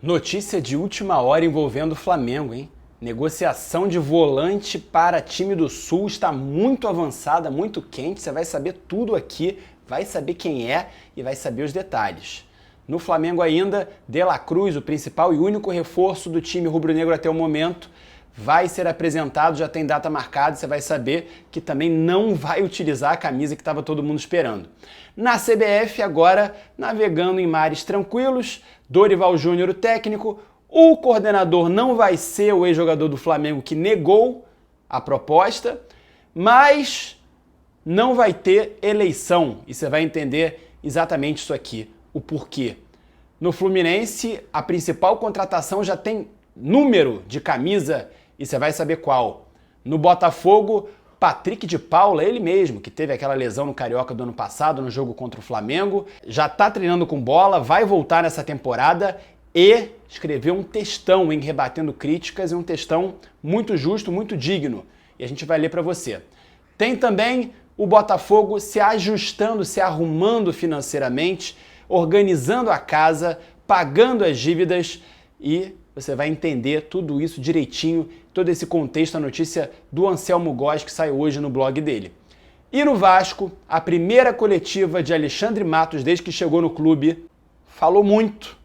Notícia de última hora envolvendo o Flamengo, hein? Negociação de volante para time do Sul está muito avançada, muito quente. Você vai saber tudo aqui, vai saber quem é e vai saber os detalhes. No Flamengo ainda, De La Cruz, o principal e único reforço do time rubro-negro até o momento, vai ser apresentado, já tem data marcada, você vai saber que também não vai utilizar a camisa que estava todo mundo esperando. Na CBF, agora, navegando em mares tranquilos, Dorival Júnior, o técnico, o coordenador não vai ser o ex-jogador do Flamengo que negou a proposta, mas não vai ter eleição, e você vai entender exatamente isso aqui, o porquê. No Fluminense, a principal contratação já tem número de camisa e você vai saber qual. No Botafogo, Patrick de Paula, ele mesmo, que teve aquela lesão no Carioca do ano passado, no jogo contra o Flamengo, já tá treinando com bola, vai voltar nessa temporada e escreveu um textão, hein, rebatendo críticas, e um textão muito justo, muito digno. E a gente vai ler para você. Tem também o Botafogo se ajustando, se arrumando financeiramente, organizando a casa, pagando as dívidas, e você vai entender tudo isso direitinho, todo esse contexto, a notícia do Anselmo Góes, que sai hoje no blog dele. E no Vasco, a primeira coletiva de Alexandre Matos desde que chegou no clube, falou muito,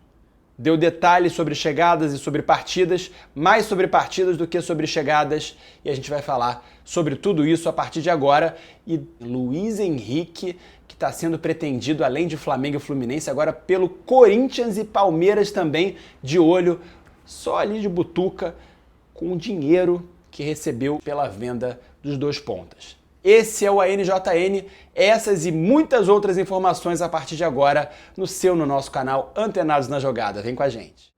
deu detalhes sobre chegadas e sobre partidas, mais sobre partidas do que sobre chegadas, e a gente vai falar sobre tudo isso a partir de agora. E Luiz Henrique, que está sendo pretendido, além de Flamengo e Fluminense, agora pelo Corinthians e Palmeiras também, de olho, só ali de butuca, com o dinheiro que recebeu pela venda dos dois pontas. Esse é o ANJN, essas e muitas outras informações a partir de agora no nosso canal Antenados na Jogada. Vem com a gente.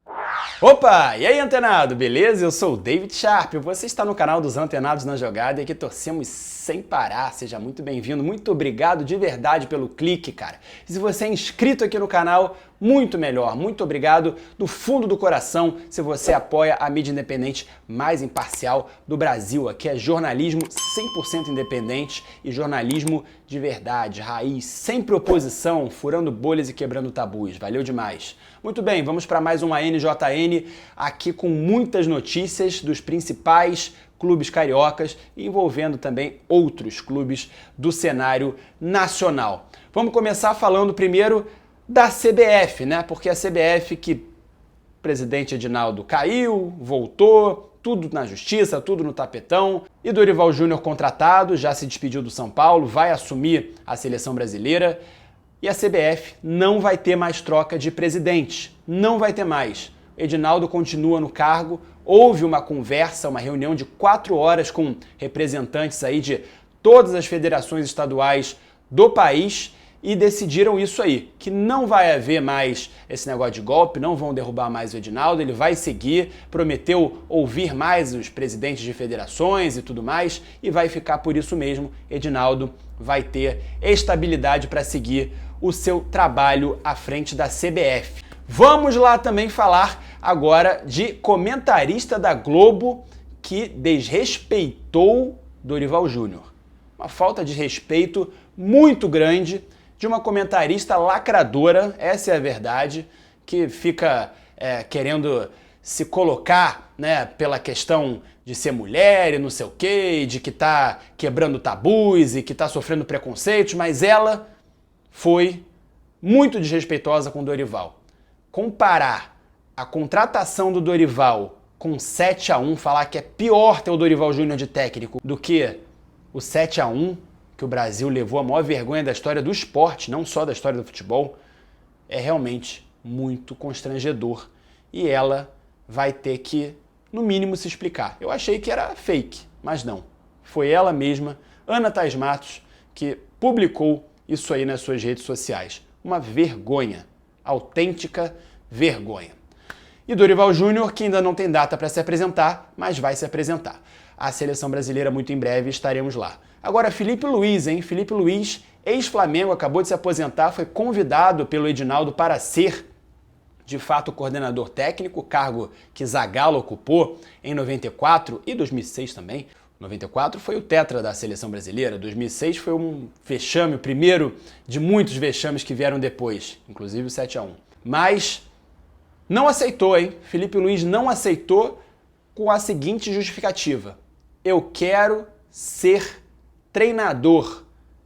Opa! E aí, antenado, beleza? Eu sou o David Sharp, você está no canal dos Antenados na Jogada e aqui torcemos sem parar. Seja muito bem-vindo, muito obrigado de verdade pelo clique, cara. E se você é inscrito aqui no canal, muito melhor, muito obrigado do fundo do coração se você apoia a mídia independente mais imparcial do Brasil. Aqui é jornalismo 100% independente e jornalismo de verdade, raiz, sem proposição, furando bolhas e quebrando tabus. Valeu demais. Muito bem, vamos para mais um ANJN aqui com muitas notícias dos principais clubes cariocas e envolvendo também outros clubes do cenário nacional. Vamos começar falando primeiro da CBF, né? Porque a CBF, que o presidente Edinaldo caiu, voltou, tudo na justiça, tudo no tapetão, e Dorival Júnior contratado, já se despediu do São Paulo, vai assumir a seleção brasileira, e a CBF não vai ter mais troca de presidente, não vai ter mais. Edinaldo continua no cargo, houve uma conversa, uma reunião de 4 horas com representantes aí de todas as federações estaduais do país e decidiram isso aí, que não vai haver mais esse negócio de golpe, não vão derrubar mais o Edinaldo, ele vai seguir, prometeu ouvir mais os presidentes de federações e tudo mais, e vai ficar por isso mesmo. Edinaldo vai ter estabilidade para seguir o seu trabalho à frente da CBF. Vamos lá também falar agora de comentarista da Globo que desrespeitou Dorival Júnior. Uma falta de respeito muito grande de uma comentarista lacradora, essa é a verdade, que fica querendo se colocar, né, pela questão de ser mulher e não sei o quê, de que tá quebrando tabus e que tá sofrendo preconceitos, mas ela foi muito desrespeitosa com o Dorival. Comparar a contratação do Dorival com 7-1, falar que é pior ter o Dorival Júnior de técnico do que o 7-1, que o Brasil levou a maior vergonha da história do esporte, não só da história do futebol, é realmente muito constrangedor. E ela vai ter que, no mínimo, se explicar. Eu achei que era fake, mas não. Foi ela mesma, Ana Thaís Matos, que publicou isso aí nas suas redes sociais. Uma vergonha, autêntica vergonha. E Dorival Júnior, que ainda não tem data para se apresentar, mas vai se apresentar. A seleção brasileira, muito em breve, estaremos lá. Agora, Felipe Luiz, hein? Felipe Luiz, ex-Flamengo, acabou de se aposentar, foi convidado pelo Edinaldo para ser, de fato, coordenador técnico, cargo que Zagallo ocupou em 94 e 2006 também. 94 foi o tetra da seleção brasileira, 2006 foi um vexame, o primeiro de muitos vexames que vieram depois, inclusive o 7-1. Mas Não aceitou, hein? Felipe Luiz não aceitou com a seguinte justificativa: eu quero ser treinador.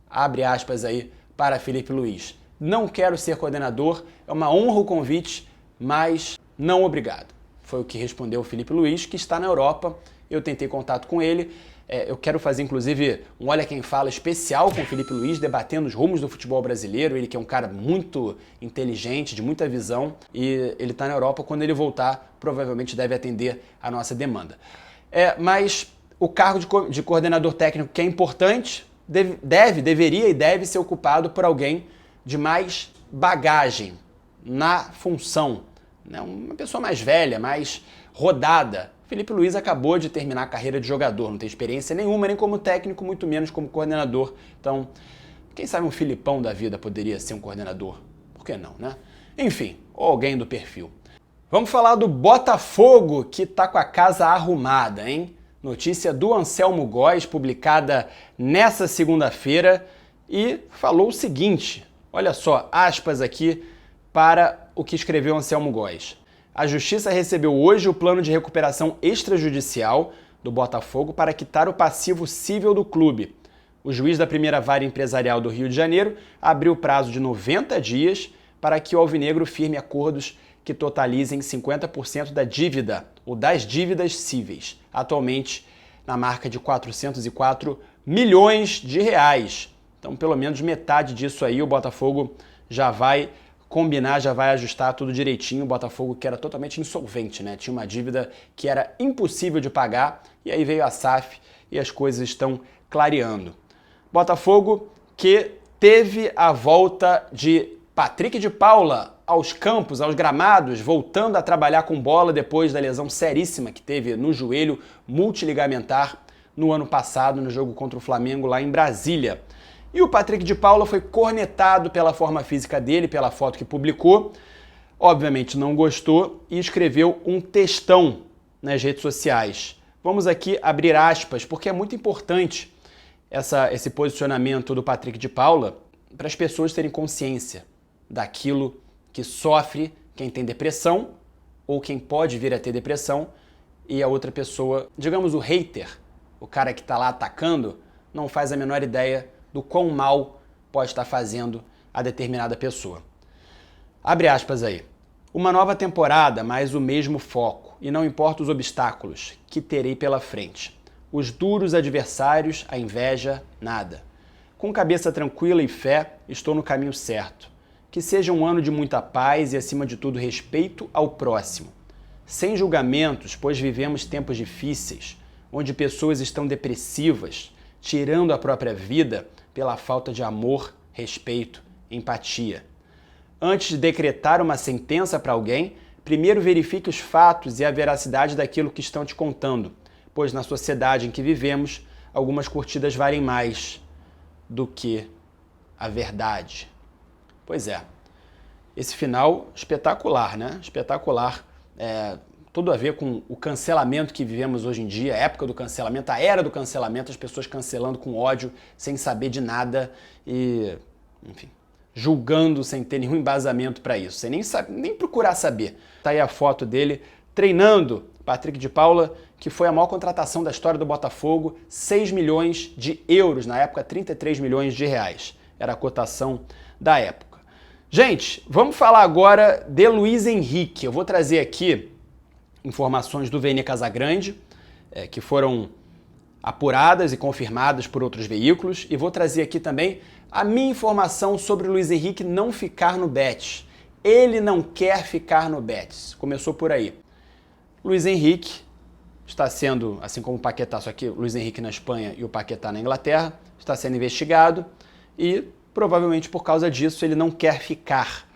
Abre aspas aí para Felipe Luiz. Não quero ser coordenador, é uma honra o convite, mas não obrigado. Foi o que respondeu o Felipe Luiz, que está na Europa. Eu tentei contato com ele. Eu quero fazer, inclusive, um Olha Quem Fala especial com o Felipe Luiz, debatendo os rumos do futebol brasileiro. Ele que é um cara muito inteligente, de muita visão, e ele está na Europa. Quando ele voltar, provavelmente deve atender a nossa demanda. Mas o cargo de coordenador técnico, que é importante, deveria e deve ser ocupado por alguém de mais bagagem na função, né? Uma pessoa mais velha, mais rodada. Felipe Luiz acabou de terminar a carreira de jogador, não tem experiência nenhuma, nem como técnico, muito menos como coordenador. Então, quem sabe um Filipão da vida poderia ser um coordenador? Por que não, né? Enfim, ou alguém do perfil. Vamos falar do Botafogo, que tá com a casa arrumada, hein? Notícia do Anselmo Góes, publicada nessa segunda-feira, e falou o seguinte, olha só, aspas aqui para o que escreveu Anselmo Góes. A Justiça recebeu hoje o plano de recuperação extrajudicial do Botafogo para quitar o passivo cível do clube. O juiz da primeira vara empresarial do Rio de Janeiro abriu prazo de 90 dias para que o alvinegro firme acordos que totalizem 50% da dívida ou das dívidas cíveis, atualmente na marca de 404 milhões de reais. Então, pelo menos metade disso aí o Botafogo já vai combinar, já vai ajustar tudo direitinho. O Botafogo, que era totalmente insolvente, né? Tinha uma dívida que era impossível de pagar, e aí veio a SAF e as coisas estão clareando. Botafogo que teve a volta de Patrick de Paula aos campos, aos gramados, voltando a trabalhar com bola depois da lesão seríssima que teve no joelho multiligamentar no ano passado, no jogo contra o Flamengo lá em Brasília. E o Patrick de Paula foi cornetado pela forma física dele, pela foto que publicou. Obviamente não gostou e escreveu um textão nas redes sociais. Vamos aqui abrir aspas, porque é muito importante esse posicionamento do Patrick de Paula para as pessoas terem consciência daquilo que sofre quem tem depressão ou quem pode vir a ter depressão e a outra pessoa, digamos o hater, o cara que está lá atacando, não faz a menor ideia do quão mal pode estar fazendo a determinada pessoa. Abre aspas aí. Uma nova temporada, mas o mesmo foco, e não importa os obstáculos que terei pela frente. Os duros adversários, a inveja, nada. Com cabeça tranquila e fé, estou no caminho certo. Que seja um ano de muita paz e, acima de tudo, respeito ao próximo. Sem julgamentos, pois vivemos tempos difíceis, onde pessoas estão depressivas, tirando a própria vida pela falta de amor, respeito, empatia. Antes de decretar uma sentença para alguém, primeiro verifique os fatos e a veracidade daquilo que estão te contando, pois na sociedade em que vivemos, algumas curtidas valem mais do que a verdade. Pois é, esse final espetacular, né? Espetacular, tudo a ver com o cancelamento que vivemos hoje em dia, a época do cancelamento, a era do cancelamento, as pessoas cancelando com ódio, sem saber de nada e, enfim, julgando sem ter nenhum embasamento para isso, sem nem procurar saber. Tá aí a foto dele treinando, Patrick de Paula, que foi a maior contratação da história do Botafogo, 6 milhões de euros, na época 33 milhões de reais, era a cotação da época. Gente, vamos falar agora de Luiz Henrique. Eu vou trazer aqui informações do Vene Casagrande, que foram apuradas e confirmadas por outros veículos, e vou trazer aqui também a minha informação sobre o Luiz Henrique não ficar no Betis. Ele não quer ficar no Betis. Começou por aí. Luiz Henrique está sendo, assim como o Paquetá, só que o Luiz Henrique na Espanha e o Paquetá na Inglaterra, está sendo investigado e provavelmente por causa disso ele não quer ficar.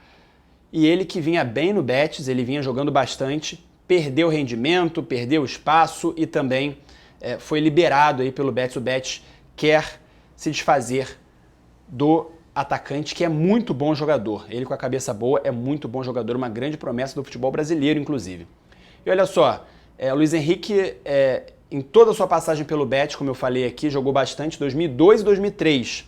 E ele que vinha bem no Betis, ele vinha jogando bastante, perdeu rendimento, perdeu espaço e também foi liberado aí pelo Betis. O Betis quer se desfazer do atacante, que é muito bom jogador. Ele com a cabeça boa é muito bom jogador, uma grande promessa do futebol brasileiro, inclusive. E olha só, o Luiz Henrique, em toda a sua passagem pelo Betis, como eu falei aqui, jogou bastante 2002 e 2003.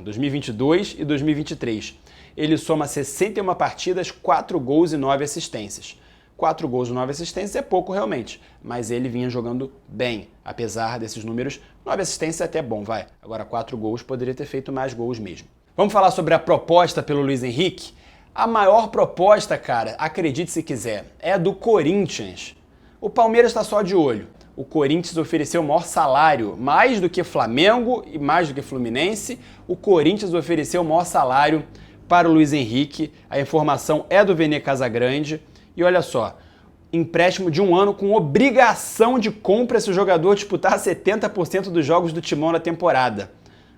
2022 e 2023. ele soma 61 partidas, 4 gols e 9 assistências. 4 gols e 9 assistências é pouco realmente, mas ele vinha jogando bem, apesar desses números. 9 assistências é até bom, vai. Agora 4 gols, poderia ter feito mais gols mesmo. Vamos falar sobre a proposta pelo Luiz Henrique? A maior proposta, cara, acredite se quiser, é do Corinthians. O Palmeiras está só de olho. O Corinthians ofereceu o maior salário, mais do que Flamengo e mais do que Fluminense. O Corinthians ofereceu o maior salário para o Luiz Henrique. A informação é do Vene Casagrande. E olha só, empréstimo de 1 ano com obrigação de compra se o jogador disputar 70% dos jogos do Timão na temporada.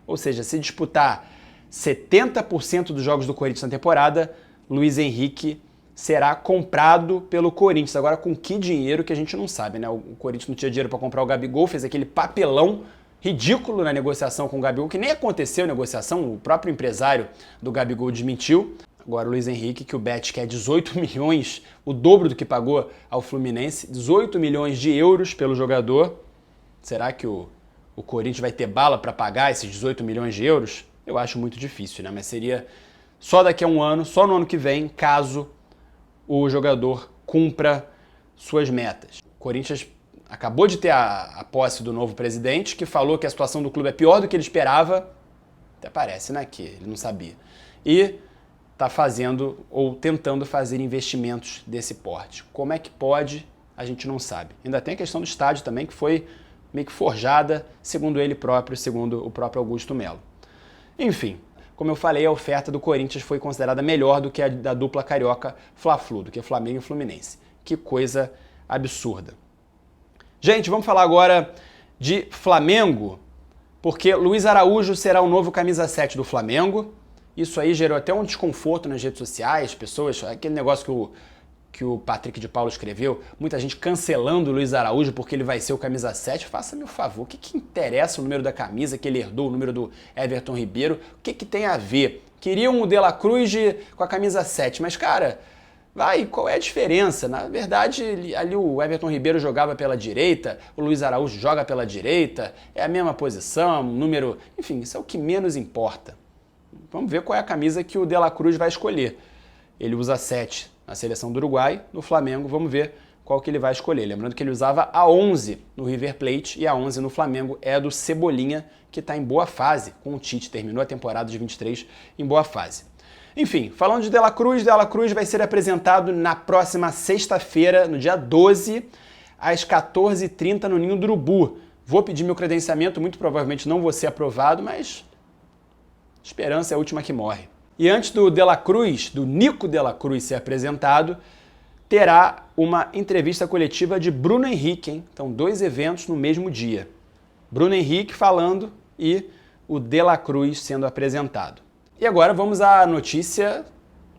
Ou seja, se disputar 70% dos jogos do Corinthians na temporada, Luiz Henrique será comprado pelo Corinthians. Agora, com que dinheiro que a gente não sabe, né? O Corinthians não tinha dinheiro para comprar o Gabigol, fez aquele papelão ridículo na negociação com o Gabigol, que nem aconteceu a negociação, o próprio empresário do Gabigol desmentiu. Agora o Luiz Henrique, que o Bet quer 18 milhões, o dobro do que pagou ao Fluminense, 18 milhões de euros pelo jogador. Será que o Corinthians vai ter bala para pagar esses 18 milhões de euros? Eu acho muito difícil, né? Mas seria só daqui a um ano, só no ano que vem, caso o jogador cumpra suas metas. O Corinthians acabou de ter a posse do novo presidente, que falou que a situação do clube é pior do que ele esperava. Até parece, né, que ele não sabia. E está fazendo ou tentando fazer investimentos desse porte. Como é que pode? A gente não sabe. Ainda tem a questão do estádio também, que foi meio que forjada, segundo ele próprio, segundo o próprio Augusto Melo. Enfim, como eu falei, a oferta do Corinthians foi considerada melhor do que a da dupla carioca Fla-Flu, do que Flamengo e Fluminense. Que coisa absurda. Gente, vamos falar agora de Flamengo, porque Luiz Araújo será o novo camisa 7 do Flamengo. Isso aí gerou até um desconforto nas redes sociais, pessoas, aquele negócio que o Patrick de Paulo escreveu, muita gente cancelando o Luiz Araújo porque ele vai ser o camisa 7. Faça-me o favor, o que interessa o número da camisa que ele herdou, o número do Everton Ribeiro? O que tem a ver? Queriam o De La Cruz com a camisa 7, mas cara, qual é a diferença? Na verdade, ali o Everton Ribeiro jogava pela direita, o Luiz Araújo joga pela direita, é a mesma posição, número... Enfim, isso é o que menos importa. Vamos ver qual é a camisa que o De La Cruz vai escolher. Ele usa 7 na seleção do Uruguai, no Flamengo, vamos ver qual que ele vai escolher. Lembrando que ele usava a 11 no River Plate e a 11 no Flamengo é do Cebolinha, que está em boa fase com o Tite, terminou a temporada de 23 em boa fase. Enfim, falando de De La Cruz vai ser apresentado na próxima sexta-feira, no dia 12, às 14h30 no Ninho do Urubu. Vou pedir meu credenciamento, muito provavelmente não vou ser aprovado, mas esperança é a última que morre. E antes do De La Cruz, do Nico De La Cruz ser apresentado, terá uma entrevista coletiva de Bruno Henrique, hein? Então, 2 eventos no mesmo dia. Bruno Henrique falando e o De La Cruz sendo apresentado. E agora vamos à notícia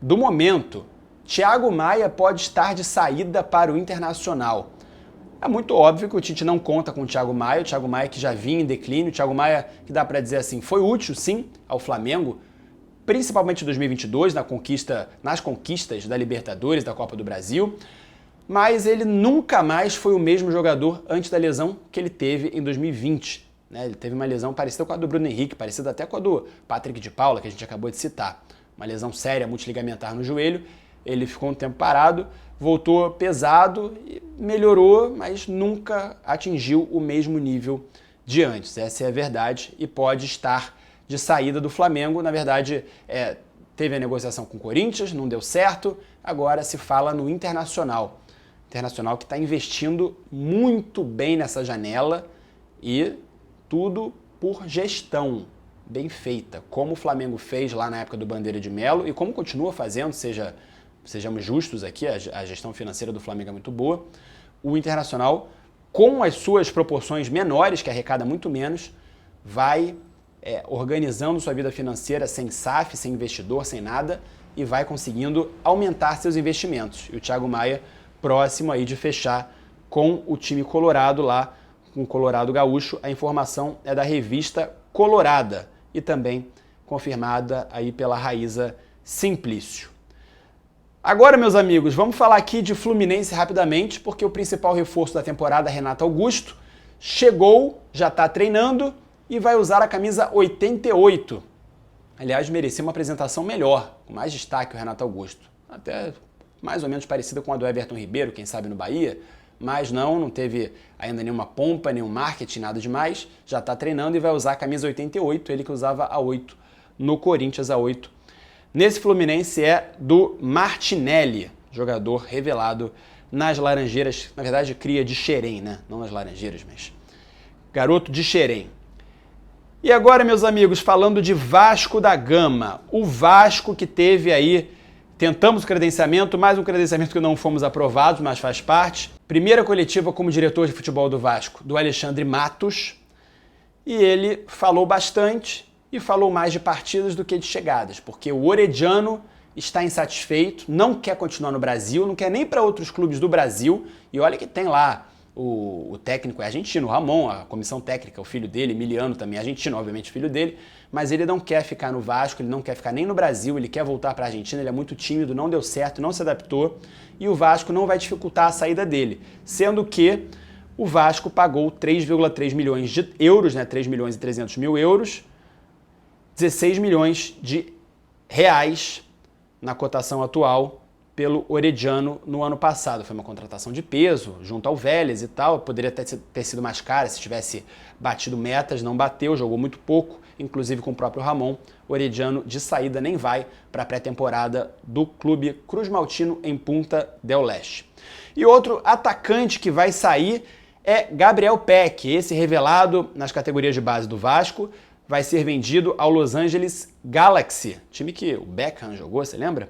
do momento. Thiago Maia pode estar de saída para o Internacional. É muito óbvio que o Tite não conta com o Thiago Maia que já vinha em declínio, o Thiago Maia, que dá para dizer assim, foi útil sim ao Flamengo, principalmente em 2022, nas conquistas da Libertadores, da Copa do Brasil, mas ele nunca mais foi o mesmo jogador antes da lesão que ele teve em 2020. Né? Ele teve uma lesão parecida com a do Bruno Henrique, parecida até com a do Patrick de Paula, que a gente acabou de citar. Uma lesão séria, multiligamentar no joelho, ele ficou um tempo parado, voltou pesado e melhorou, mas nunca atingiu o mesmo nível de antes. Essa é a verdade e pode estar de saída do Flamengo. Na verdade, teve a negociação com o Corinthians, não deu certo, agora se fala no Internacional. Internacional que está investindo muito bem nessa janela e tudo por gestão bem feita, como o Flamengo fez lá na época do Bandeira de Melo e como continua fazendo, sejamos justos aqui, a gestão financeira do Flamengo é muito boa. O Internacional, com as suas proporções menores, que arrecada muito menos, vai organizando sua vida financeira sem SAF, sem investidor, sem nada, e vai conseguindo aumentar seus investimentos. E o Thiago Maia, próximo aí de fechar com o time colorado lá, com o Colorado Gaúcho. A informação é da revista Colorada e também confirmada aí pela Raíza Simplício. Agora, meus amigos, vamos falar aqui de Fluminense rapidamente, porque o principal reforço da temporada, Renato Augusto, chegou, já está treinando e vai usar a camisa 88. Aliás, merecia uma apresentação melhor, com mais destaque o Renato Augusto. Até mais ou menos parecida com a do Everton Ribeiro, quem sabe no Bahia, mas não teve ainda nenhuma pompa, nenhum marketing, nada demais. Já está treinando e vai usar a camisa 88, ele que usava a 8 no Corinthians, a 8. Nesse Fluminense é do Martinelli, jogador revelado nas Laranjeiras, na verdade cria de Xerém, né? Não nas Laranjeiras, mas garoto de Xerém. E agora, meus amigos, falando de Vasco da Gama, o Vasco que teve aí, tentamos o credenciamento, mais um credenciamento que não fomos aprovados, mas faz parte. Primeira coletiva como diretor de futebol do Vasco, do Alexandre Matos, e ele falou bastante e falou mais de partidas do que de chegadas, porque o Orediano está insatisfeito, não quer continuar no Brasil, não quer nem para outros clubes do Brasil, e olha que tem lá o técnico é argentino, o Ramon, a comissão técnica, o filho dele, Emiliano também é argentino, obviamente filho dele, mas ele não quer ficar no Vasco, ele não quer ficar nem no Brasil, ele quer voltar para a Argentina, ele é muito tímido, não deu certo, não se adaptou, e o Vasco não vai dificultar a saída dele, sendo que o Vasco pagou 3,3 milhões de euros, né, 3 milhões e 300 mil euros, 16 milhões de reais na cotação atual pelo Orediano no ano passado. Foi uma contratação de peso, junto ao Vélez e tal, poderia ter sido mais cara se tivesse batido metas, não bateu, jogou muito pouco, inclusive com o próprio Ramon. Orediano de saída nem vai para a pré-temporada do clube Cruz-Maltino em Punta del Este. E outro atacante que vai sair é Gabriel Peck, esse revelado nas categorias de base do Vasco, vai ser vendido ao Los Angeles Galaxy, time que o Beckham jogou, você lembra?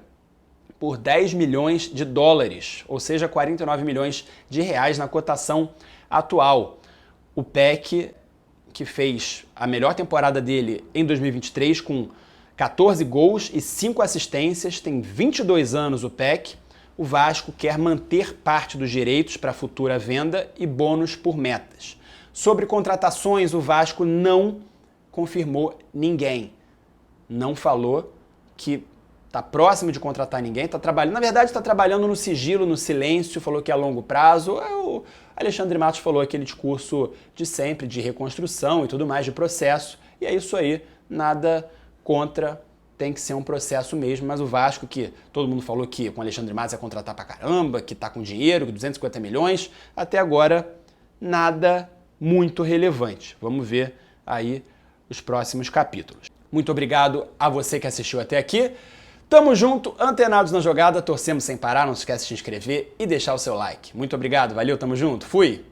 Por 10 milhões de dólares, ou seja, 49 milhões de reais na cotação atual. O Peck, que fez a melhor temporada dele em 2023, com 14 gols e 5 assistências, tem 22 anos o Peck. O Vasco quer manter parte dos direitos para a futura venda e bônus por metas. Sobre contratações, o Vasco não confirmou ninguém. Não falou que está próximo de contratar ninguém, está trabalhando, na verdade está trabalhando no sigilo, no silêncio, falou que é a longo prazo. O Alexandre Matos falou aquele discurso de sempre, de reconstrução e tudo mais, de processo, e é isso aí, nada contra, tem que ser um processo mesmo, mas o Vasco, que todo mundo falou que com o Alexandre Matos ia contratar pra caramba, que tá com dinheiro, 250 milhões, até agora nada muito relevante. Vamos ver aí os próximos capítulos. Muito obrigado a você que assistiu até aqui. Tamo junto, antenados na jogada, torcemos sem parar, não se esquece de se inscrever e deixar o seu like. Muito obrigado, valeu, tamo junto, fui!